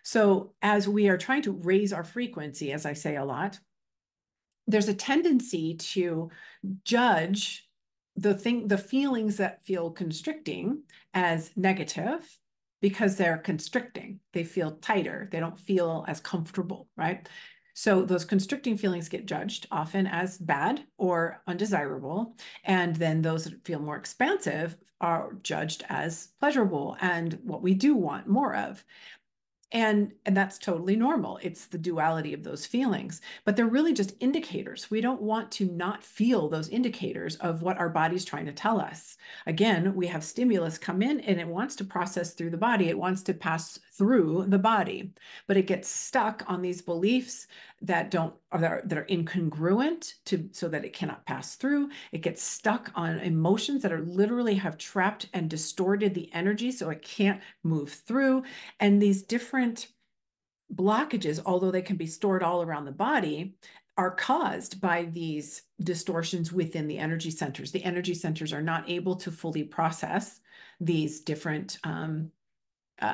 So as we are trying to raise our frequency, as I say a lot, there's a tendency to judge the feelings that feel constricting as negative because they're constricting. They feel tighter. They don't feel as comfortable, right? So those constricting feelings get judged often as bad or undesirable. And then those that feel more expansive are judged as pleasurable and what we do want more of. And that's totally normal. It's the duality of those feelings, but they're really just indicators. We don't want to not feel those indicators of what our body's trying to tell us. Again, we have stimulus come in and it wants to process through the body. It wants to pass through the body, but it gets stuck on these beliefs that are incongruent so that it cannot pass through. It gets stuck on emotions that are literally have trapped and distorted the energy so it can't move through. And these different blockages, although they can be stored all around the body, are caused by these distortions within the energy centers. The energy centers are not able to fully process these different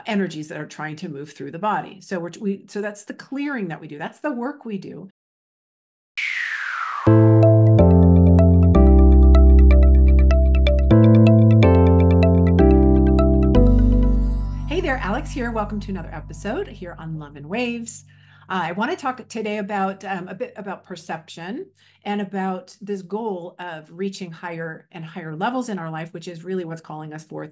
energies that are trying to move through the body. So so that's the clearing that we do. That's the work we do. Hey there, Alex here. Welcome to another episode here on Love and Waves. I want to talk today about a bit about perception and about this goal of reaching higher and higher levels in our life, which is really what's calling us forth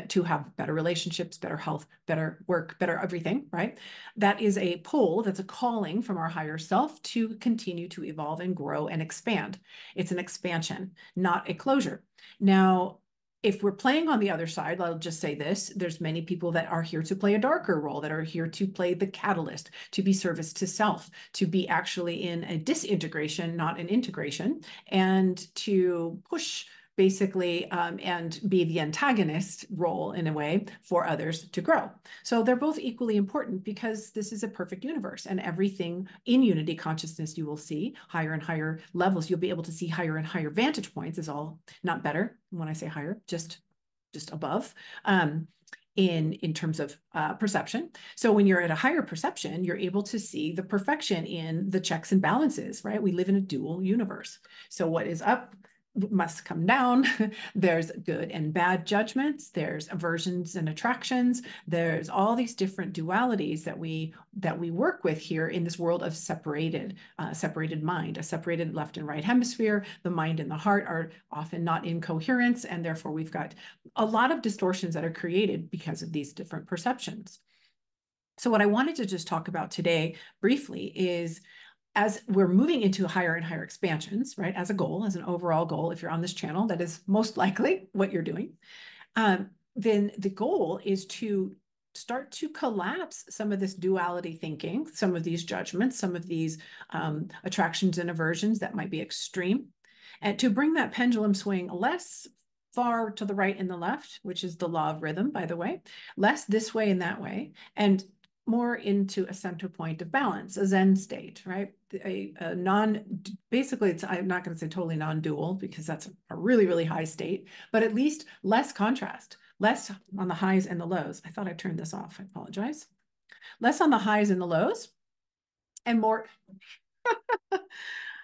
to have better relationships, better health, better work, better everything, right? That is a pull, that's a calling from our higher self to continue to evolve and grow and expand. It's an expansion, not a closure. Now, if we're playing on the other side, I'll just say this, there's many people that are here to play a darker role, that are here to play the catalyst, to be service to self, to be actually in a disintegration, not an integration, and to push basically and be the antagonist role in a way for others to grow. So they're both equally important because this is a perfect universe, and everything in unity consciousness you will see higher and higher levels. You'll be able to see higher and higher vantage points is all, not better when I say higher, just above. In terms of perception. So when you're at a higher perception, you're able to see the perfection in the checks and balances, right? We live in a dual universe. So what is up must come down. There's good and bad judgments. There's aversions and attractions. There's all these different dualities that we work with here in this world of separated mind, a separated left and right hemisphere. The mind and the heart are often not in coherence, and therefore we've got a lot of distortions that are created because of these different perceptions. So what I wanted to just talk about today briefly is, as we're moving into higher and higher expansions, right, as a goal, as an overall goal, if you're on this channel, that is most likely what you're doing, then the goal is to start to collapse some of this duality thinking, some of these judgments, some of these attractions and aversions that might be extreme, and to bring that pendulum swing less far to the right and the left, which is the law of rhythm, by the way, less this way and that way, and more into a center point of balance, a Zen state, right? Basically, I'm not going to say totally non-dual because that's a really, really high state, but at least less contrast, less on the highs and the lows. I thought I turned this off. I apologize. Less on the highs and the lows and more.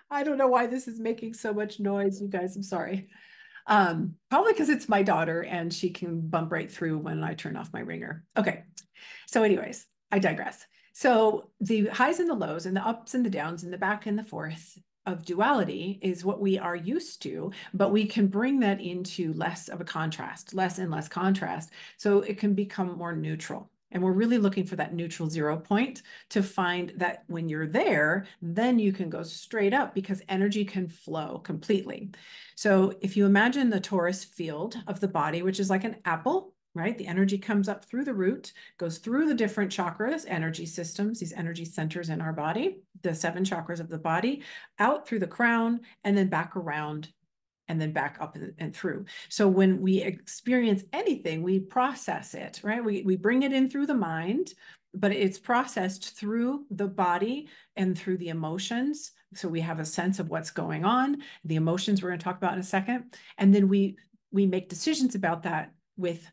I don't know why this is making so much noise, you guys. I'm sorry. Probably because it's my daughter and she can bump right through when I turn off my ringer. Okay. So anyways, I digress. So the highs and the lows and the ups and the downs and the back and the forth of duality is what we are used to, but we can bring that into less of a contrast, less and less contrast, so it can become more neutral. And we're really looking for that neutral 0 point to find that when you're there, then you can go straight up because energy can flow completely. So if you imagine the torus field of the body, which is like an apple, right? The energy comes up through the root, goes through the different chakras, energy systems, these energy centers in our body, the 7 chakras of the body, out through the crown, and then back around, and then back up and through. So when we experience anything, we process it, right? We bring it in through the mind, but it's processed through the body and through the emotions. So we have a sense of what's going on, the emotions we're going to talk about in a second. And then we make decisions about that with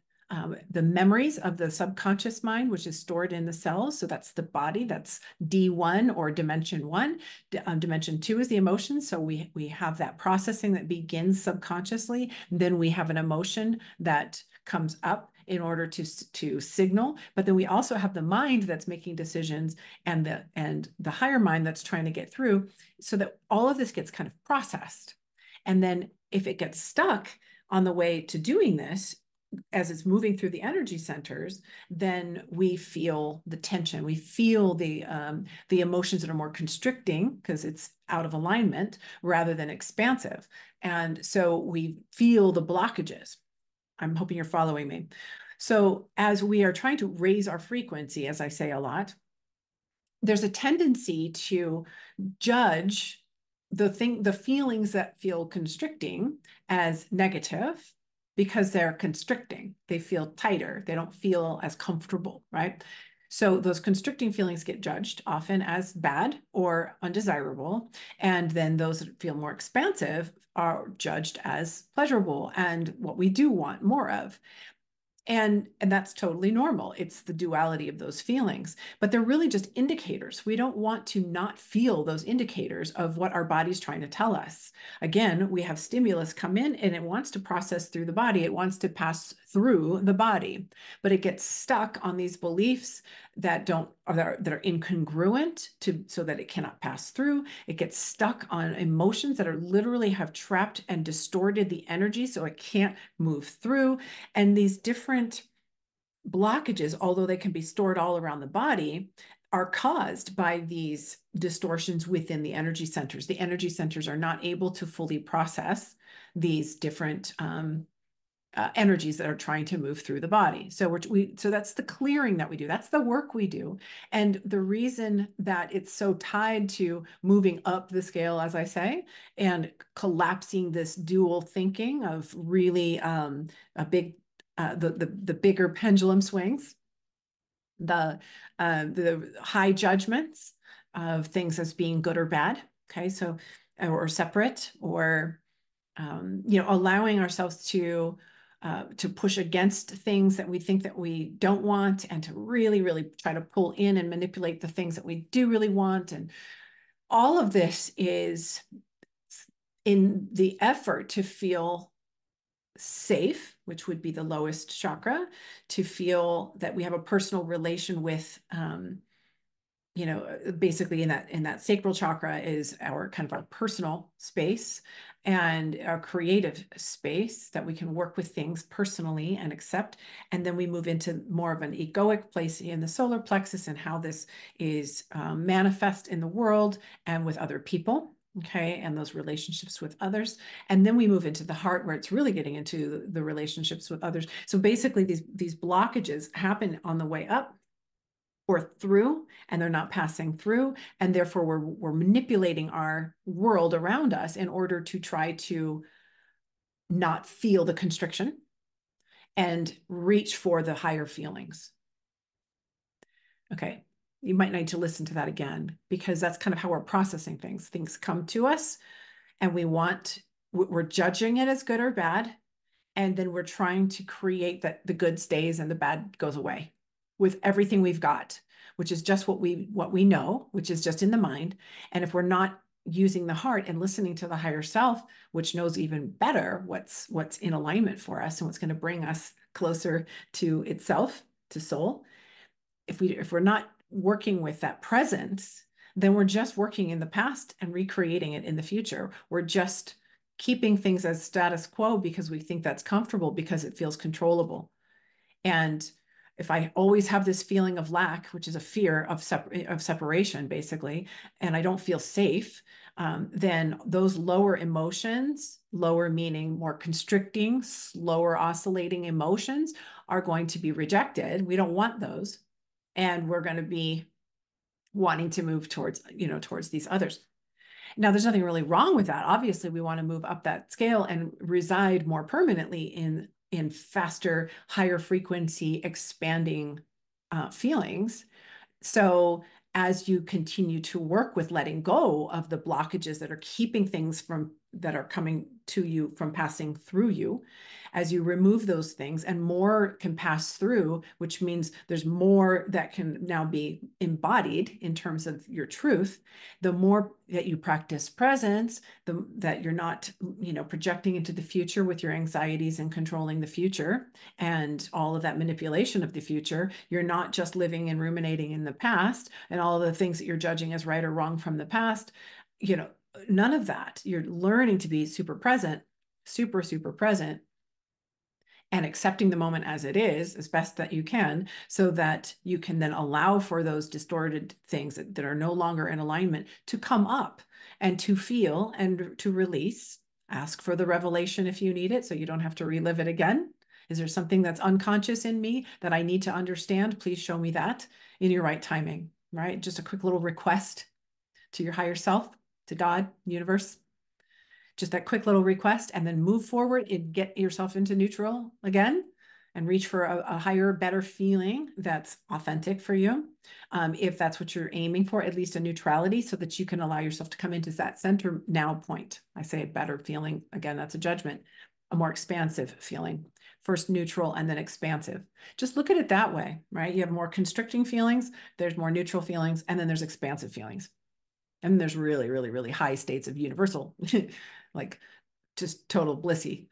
the memories of the subconscious mind, which is stored in the cells. So that's the body, that's D1 or dimension 1. Dimension 2 is the emotions. So we have that processing that begins subconsciously. Then we have an emotion that comes up in order to signal. But then we also have the mind that's making decisions, and the higher mind that's trying to get through, so that all of this gets kind of processed. And then if it gets stuck on the way to doing this, as it's moving through the energy centers, then we feel the tension. We feel the emotions that are more constricting because it's out of alignment rather than expansive. And so we feel the blockages. I'm hoping you're following me. So as we are trying to raise our frequency, as I say a lot, there's a tendency to judge the feelings that feel constricting as negative because they're constricting. They feel tighter. They don't feel as comfortable, right? So those constricting feelings get judged often as bad or undesirable. And then those that feel more expansive are judged as pleasurable and what we do want more of. And that's totally normal. It's the duality of those feelings, but they're really just indicators. We don't want to not feel those indicators of what our body's trying to tell us. Again, we have stimulus come in and it wants to process through the body. It wants to pass through the body, but it gets stuck on these beliefs that are incongruent so that it cannot pass through. It gets stuck on emotions that are literally have trapped and distorted the energy so it can't move through. And these different blockages, although they can be stored all around the body, are caused by these distortions within the energy centers. The energy centers are not able to fully process these different energies that are trying to move through the body. So so that's the clearing that we do. That's the work we do. And the reason that it's so tied to moving up the scale, as I say, and collapsing this dual thinking of really a big, the bigger pendulum swings, the high judgments of things as being good or bad. Okay, so or separate, or allowing ourselves to push against things that we think that we don't want, and to really, really try to pull in and manipulate the things that we do really want. And all of this is in the effort to feel safe, which would be the lowest chakra, to feel that we have a personal relation with basically in that sacral chakra is our kind of our personal space and our creative space that we can work with things personally and accept. And then we move into more of an egoic place in the solar plexus and how this is manifest in the world and with other people. Okay, and those relationships with others. And then we move into the heart, where it's really getting into the relationships with others. So basically these blockages happen on the way up or through, and they're not passing through, and therefore we're manipulating our world around us in order to try to not feel the constriction and reach for the higher feelings. Okay, you might need to listen to that again, because that's kind of how we're processing things. Things come to us and we're judging it as good or bad, and then we're trying to create that the good stays and the bad goes away with everything we've got, which is just what we know, which is just in the mind. And if we're not using the heart and listening to the higher self, which knows even better what's in alignment for us and what's going to bring us closer to itself, to soul, if we're not working with that presence, then we're just working in the past and recreating it in the future. We're just keeping things as status quo because we think that's comfortable, because it feels controllable. And if I always have this feeling of lack, which is a fear of separation, basically, and I don't feel safe, then those lower emotions, lower meaning more constricting, slower oscillating emotions, are going to be rejected. We don't want those. And we're going to be wanting to move towards these others. Now, there's nothing really wrong with that. Obviously, we want to move up that scale and reside more permanently in faster, higher frequency, expanding feelings. So as you continue to work with letting go of the blockages that are keeping things from that are coming to you from passing through you. As you remove those things and more can pass through, which means there's more that can now be embodied in terms of your truth, the more that you practice presence, that you're not, projecting into the future with your anxieties and controlling the future and all of that manipulation of the future. You're not just living and ruminating in the past and all of the things that you're judging as right or wrong from the past. None of that. You're learning to be super present, super, super present, and accepting the moment as it is as best that you can, so that you can then allow for those distorted things that are no longer in alignment to come up and to feel and to release. Ask for the revelation if you need it, so you don't have to relive it again. Is there something that's unconscious in me that I need to understand? Please show me that in your right timing, right? Just a quick little request to your higher self, to God, universe, just that quick little request, and then move forward and get yourself into neutral again and reach for a higher, better feeling that's authentic for you. If that's what you're aiming for, at least a neutrality, so that you can allow yourself to come into that center now point. I say a better feeling. Again, that's a judgment, a more expansive feeling. First neutral and then expansive. Just look at it that way, right? You have more constricting feelings, there's more neutral feelings, and then there's expansive feelings. And there's really, really, really high states of universal, like just total blissy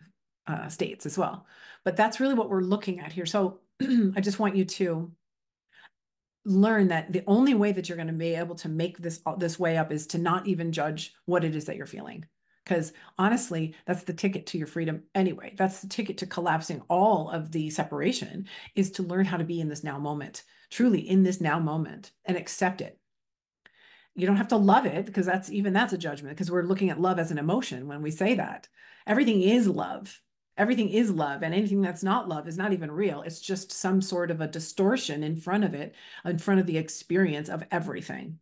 states as well. But that's really what we're looking at here. So I just want you to learn that the only way that you're going to be able to make this way up is to not even judge what it is that you're feeling. Because honestly, that's the ticket to your freedom anyway. That's the ticket to collapsing all of the separation, is to learn how to be in this now moment, truly in this now moment, and accept it. You don't have to love it, because that's a judgment, because we're looking at love as an emotion when we say that. Everything is love. Everything is love, and anything that's not love is not even real. It's just some sort of a distortion in front of it, in front of the experience of everything.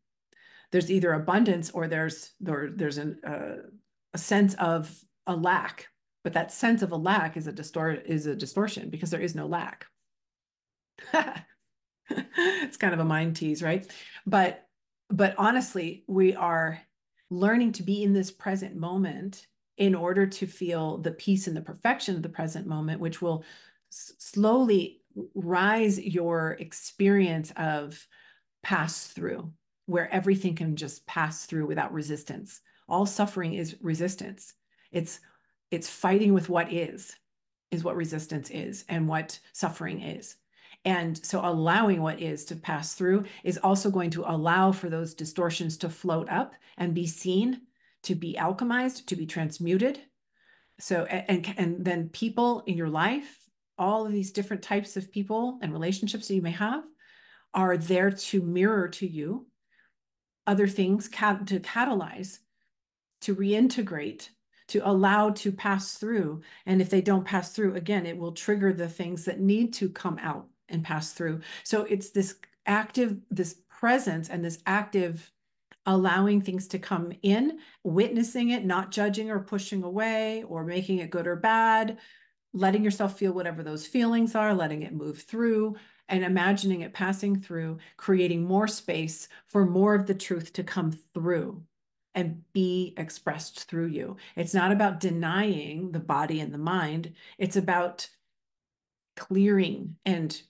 There's either abundance or there's a sense of a lack, but that sense of a lack is a distortion, because there is no lack. It's kind of a mind tease, right? But honestly, we are learning to be in this present moment in order to feel the peace and the perfection of the present moment, which will slowly rise your experience of pass through, where everything can just pass through without resistance. All suffering is resistance. It's fighting with what is what resistance is and what suffering is. And so allowing what is to pass through is also going to allow for those distortions to float up and be seen, to be alchemized, to be transmuted. So, and then people in your life, all of these different types of people and relationships that you may have, are there to mirror to you other things, to catalyze, to reintegrate, to allow to pass through. And if they don't pass through, again, it will trigger the things that need to come out and pass through. So it's this presence and this active allowing things to come in, witnessing it, not judging or pushing away or making it good or bad, letting yourself feel whatever those feelings are, letting it move through, and imagining it passing through, creating more space for more of the truth to come through and be expressed through you. It's not about denying the body and the mind. It's about clearing and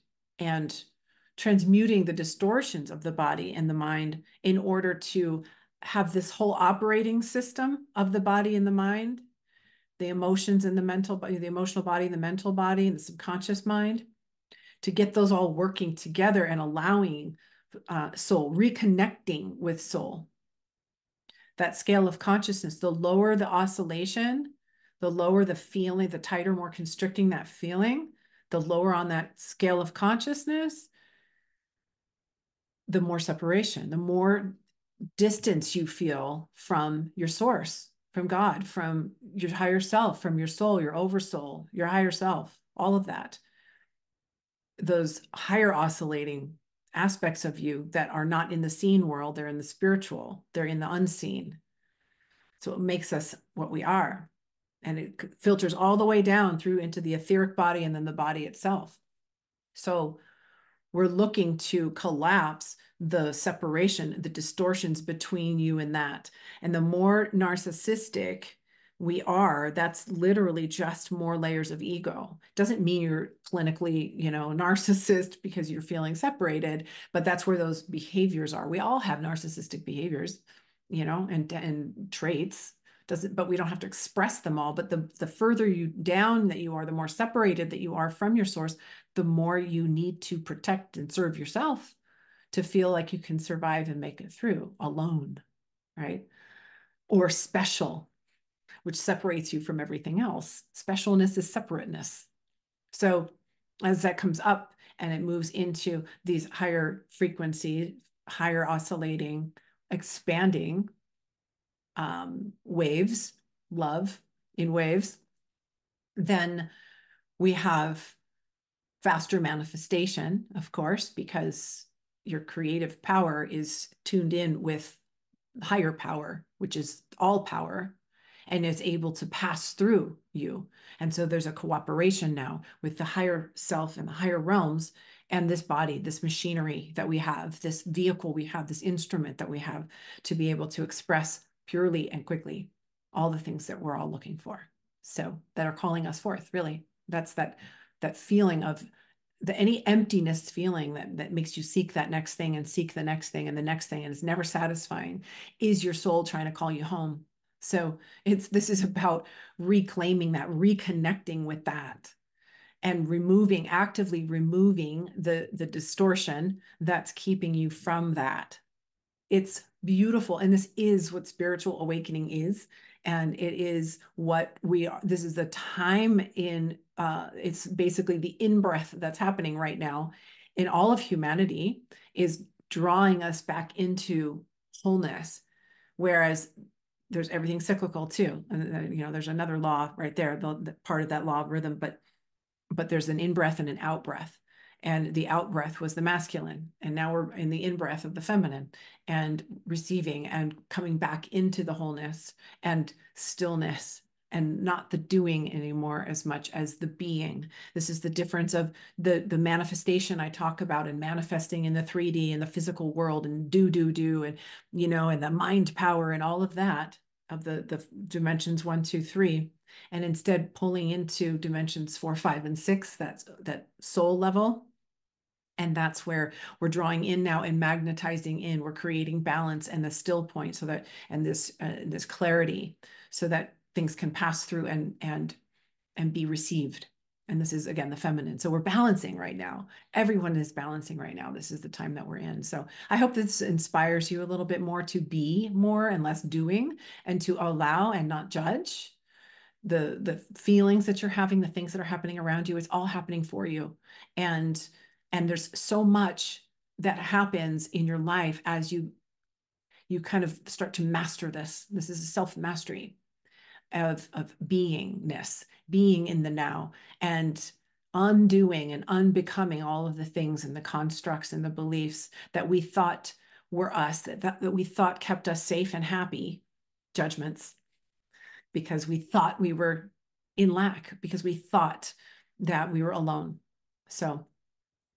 transmuting the distortions of the body and the mind in order to have this whole operating system of the body and the mind, the emotions and the mental body, the emotional body, the mental body, and the subconscious mind, to get those all working together and allowing soul, reconnecting with soul. That scale of consciousness, the lower the oscillation, the lower the feeling, the tighter, more constricting that feeling, the lower on that scale of consciousness, the more separation, the more distance you feel from your source, from God, from your higher self, from your soul, your oversoul, your higher self, all of that. Those higher oscillating aspects of you that are not in the seen world, they're in the spiritual, they're in the unseen. So it makes us what we are. And it filters all the way down through into the etheric body and then the body itself. So we're looking to collapse the separation, the distortions between you and that. And the more narcissistic that's literally just more layers of ego. Doesn't mean you're clinically, a narcissist because you're feeling separated, but that's where those behaviors are. We all have narcissistic behaviors, and traits. But we don't have to express them all. But the further you down that you are, the more separated that you are from your source, the more you need to protect and serve yourself to feel like you can survive and make it through alone, right? Or special, which separates you from everything else. Specialness is separateness. So as that comes up and it moves into these higher frequency, higher oscillating, expanding waves, love in waves, then we have faster manifestation, of course, because your creative power is tuned in with higher power, which is all power, and is able to pass through you. And so there's a cooperation now with the higher self and the higher realms and this body, this machinery that we have, this vehicle we have, this instrument that we have to be able to express purely and quickly all the things that we're all looking for. So that are calling us forth, really. That's that feeling of any emptiness feeling that makes you seek that next thing and seek the next thing and the next thing, and it's never satisfying, is your soul trying to call you home. So this is about reclaiming that, reconnecting with that, and actively removing the distortion that's keeping you from that. It's beautiful. And this is what spiritual awakening is. And it is what we are. This is the time it's basically the in-breath that's happening right now in all of humanity, is drawing us back into wholeness. Whereas there's everything cyclical too. And there's another law right there, the part of that law of rhythm, but there's an in-breath and an out-breath. And the out-breath was the masculine. And now we're in the in-breath of the feminine, and receiving and coming back into the wholeness and stillness, and not the doing anymore as much as the being. This is the difference of the manifestation I talk about, and manifesting in the 3D and the physical world, and do, and, and the mind power and all of that, of the dimensions 1, 2, 3. And instead pulling into dimensions 4, 5, and 6, that's that soul level. And that's where we're drawing in now and magnetizing in. We're creating balance and the still point, so that, and this clarity, so that things can pass through and be received. And this is, again, the feminine. So we're balancing right now. Everyone is balancing right now. This is the time that we're in. So I hope this inspires you a little bit more to be more and less doing, and to allow and not judge the feelings that you're having, the things that are happening around you. It's all happening for you. And there's so much that happens in your life as you kind of start to master this. This is a self-mastery of beingness, being in the now, and undoing and unbecoming all of the things and the constructs and the beliefs that we thought were us, that we thought kept us safe and happy. Judgments, because we thought we were in lack, because we thought that we were alone. So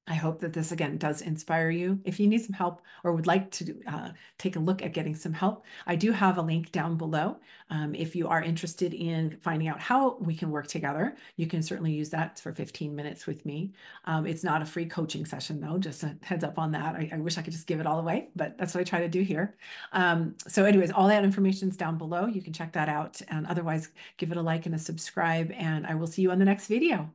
I hope that this, again, does inspire you. If you need some help or would like to take a look at getting some help, I do have a link down below. If you are interested in finding out how we can work together, you can certainly use that for 15 minutes with me. It's not a free coaching session, though, just a heads up on that. I wish I could just give it all away, but that's what I try to do here. So anyways, all that information is down below. You can check that out. And otherwise, give it a like and a subscribe, and I will see you on the next video.